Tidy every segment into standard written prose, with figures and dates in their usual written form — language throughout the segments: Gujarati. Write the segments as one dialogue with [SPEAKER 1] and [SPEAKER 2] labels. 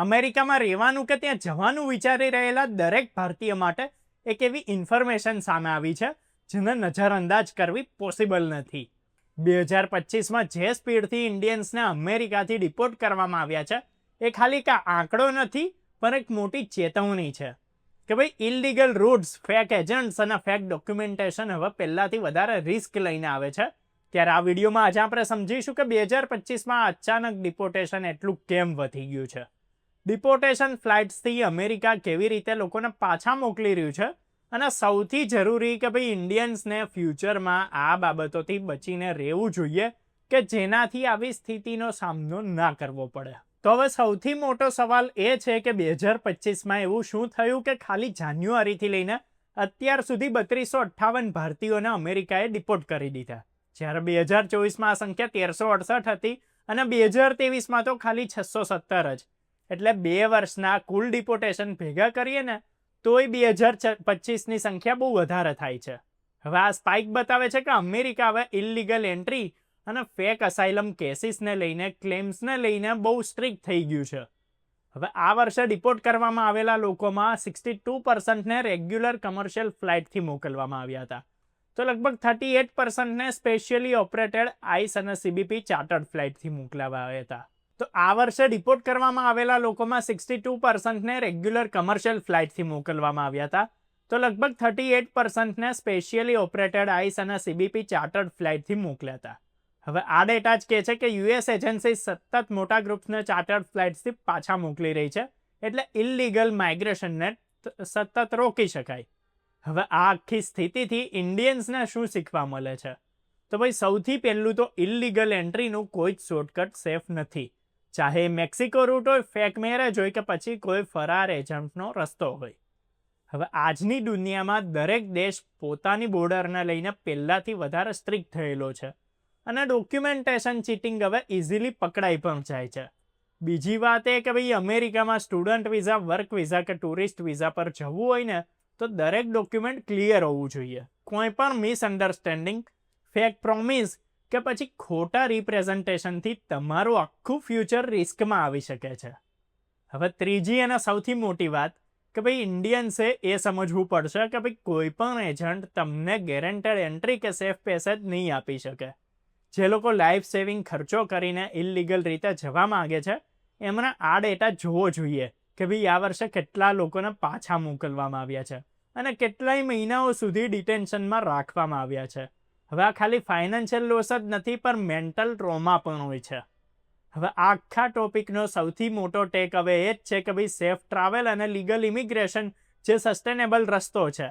[SPEAKER 1] અમેરિકામાં રહેવાનું કે ત્યાં જવાનું વિચારી રહેલા દરેક ભારતીય માટે એક એવી ઇન્ફોર્મેશન સામે આવી છે જેને નજરઅંદાજ કરવી પોસિબલ નથી. 2025માં જે સ્પીડથી ઇન્ડિયન્સને અમેરિકાથી ડિપોર્ટ કરવામાં આવ્યા છે એ ખાલી એક આંકડો નથી પણ એક મોટી ચેતવણી છે કે ભાઈ ઇલીગલ રૂટ્સ, ફેક એજન્ટ્સ અને ફેક ડોક્યુમેન્ટેશન હવે પહેલાંથી વધારે રિસ્ક લઈને આવે છે. ત્યારે આ વિડીયોમાં આજે આપણે સમજીશું કે 2025માં અચાનક ડિપોર્ટેશન એટલું કેમ વધી ગયું છે. ડિપોર્ટેશન ફ્લાઇટ્સથી અમેરિકા કેવી રીતે લોકોને પાછા મોકલી રહ્યું છે અને સૌથી જરૂરી કે ભાઈ ઇન્ડિયન્સને ફ્યુચરમાં આ બાબતોથી બચીને રહેવું જોઈએ કે જેનાથી આવી સ્થિતિનો સામનો ના કરવો પડે. તો હવે સૌથી મોટો સવાલ એ છે કે 2025માં એવું શું થયું કે ખાલી જાન્યુઆરીથી લઈને અત્યાર સુધી 3258 ભારતીયોને અમેરિકાએ ડિપોર્ટ કરી દીધા, જ્યારે 2024માં આ સંખ્યા 1368 હતી અને 2023માં તો ખાલી 617 જ. એટલે 2 વર્ષના કુલ ડિપોર્ટેશન ભેગા કરીએ ને તોય 2025ની સંખ્યા બહુ વધારે થાય છે. હવે આ સ્પાઇક બતાવે છે કે અમેરિકા હવે ઇલીગલ એન્ટ્રી અને ફેક અસાઇલમ કેસીસને લઈને, ક્લેમ્સને લઈને બહુ સ્ટ્રિક્ટ થઈ ગયું છે. હવે આ વર્ષે ડિપોર્ટ કરવામાં આવેલા લોકોમાં 62%ને રેગ્યુલર કમર્શિયલ ફ્લાઇટથી મોકલવામાં આવ્યા હતા, તો લગભગ 38%ને સ્પેશિયલી ઓપરેટેડ આઈસ અને સીબીપી ચાર્ટર્ડ ફ્લાઇટથી મોકલાવા આવ્યા હતા. તો આ વર્ષે ડિપોર્ટ કરવામાં આવેલા લોકોમાં 62%ને રેગ્યુલર કમર્શિયલ ફ્લાઇટથી મોકલવામાં આવ્યા હતા, તો લગભગ 38%ને સ્પેશિયલી ઓપરેટેડ આઈસ અને સીબીપી ચાર્ટર્ડ ફ્લાઇટથી મોકલ્યા હતા. હવે આ ડેટા જ કહે છે કે યુએસ એજન્સી સતત મોટા ગ્રુપ્સને ચાર્ટર્ડ ફ્લાઇટ્સથી પાછા મોકલી રહી છે, એટલે ઇલીગલ માઇગ્રેશનને સતત રોકી શકાય. હવે આ આખી સ્થિતિથી ઇન્ડિયન્સને શું શીખવા મળે છે? તો ભાઈ સૌથી પહેલું તો ઇલીગલ એન્ટ્રીનું કોઈ જ શોર્ટકટ સેફ નથી. ચાહે મેક્સિકો રૂટ હોય, ફેક મેરેજ હોય કે પછી કોઈ ફરાર એજન્ટનો રસ્તો હોય. હવે આજની દુનિયામાં દરેક દેશ પોતાની બોર્ડરને લઈને પહેલાંથી વધારે સ્ટ્રિક્ટ થયેલો છે અને ડોક્યુમેન્ટેશન ચીટિંગ હવે ઇઝીલી પકડાઈ પણ જાય છે. બીજી વાત એ કે ભાઈ અમેરિકામાં સ્ટુડન્ટ વિઝા, વર્ક વિઝા કે ટુરિસ્ટ વિઝા પર જવું હોય ને તો દરેક ડોક્યુમેન્ટ ક્લિયર હોવું જોઈએ. કોઈ પણ મિસઅન્ડરસ્ટેન્ડિંગ, ફેક પ્રોમિસ કે પછી ખોટા રિપ્રેઝન્ટેશનથી તમારું આખું ફ્યુચર રિસ્કમાં આવી શકે છે. હવે ત્રીજી અને સૌથી મોટી વાત કે ભાઈ ઇન્ડિયન્સે એ સમજવું પડશે કે ભાઈ કોઈ પણ એજન્ટ તમને ગેરંટેડ એન્ટ્રી કે સેફ પેસેજ નહીં આપી શકે. જે લોકો લાઈફ સેવિંગ ખર્ચો કરીને ઇલીગલ રીતે જવા માંગે છે એમણે આ ડેટા જોવો જોઈએ કે ભાઈ આ વર્ષે કેટલા લોકોને પાછા મોકલવામાં આવ્યા છે અને કેટલાય મહિનાઓ સુધી ડિટેન્શનમાં રાખવામાં આવ્યા છે. હવે આ ખાલી ફાઇનાન્શિયલ લોસ જ નથી પણ મેન્ટલ ટ્રોમા પણ હોય છે. હવે આખા ટોપિકનો સૌથી મોટો ટેક હવે એ જ છે કે ભાઈ સેફ ટ્રાવેલ અને લીગલ ઇમિગ્રેશન જે સસ્ટેનેબલ રસ્તો છે.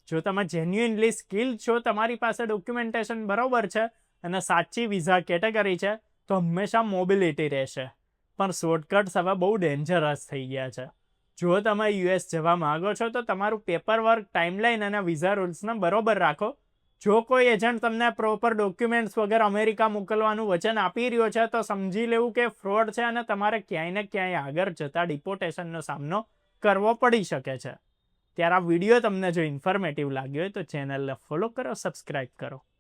[SPEAKER 1] જો તમે જેન્યુઇનલી સ્કિલ્ડ છો, તમારી પાસે ડોક્યુમેન્ટેશન બરોબર છે અને સાચી વિઝા કેટેગરી છે તો હંમેશા મોબિલિટી રહેશે. પણ શોર્ટકટ્સ હવે બહુ ડેન્જરસ થઈ ગયા છે. જો તમે યુએસ જવા માંગો છો તો તમારું પેપર વર્ક, ટાઈમલાઈન અને વિઝા રૂલ્સને બરોબર રાખો. જો કોઈ એજન્ટ તમને પ્રોપર ડોક્યુમેન્ટ્સ વગર અમેરિકા મોકલવાનું વચન આપી રહ્યો છે તો સમજી લેવું કે ફ્રોડ છે અને તમારે ક્યાંય ને ક્યાંય આગળ જતા ડિપોર્ટેશનનો સામનો કરવો પડી શકે છે. ત્યારે આ વિડીયો તમને જો ઇન્ફોર્મેટિવ લાગ્યો હોય તો ચેનલને ફોલો કરો, સબસ્ક્રાઇબ કરો.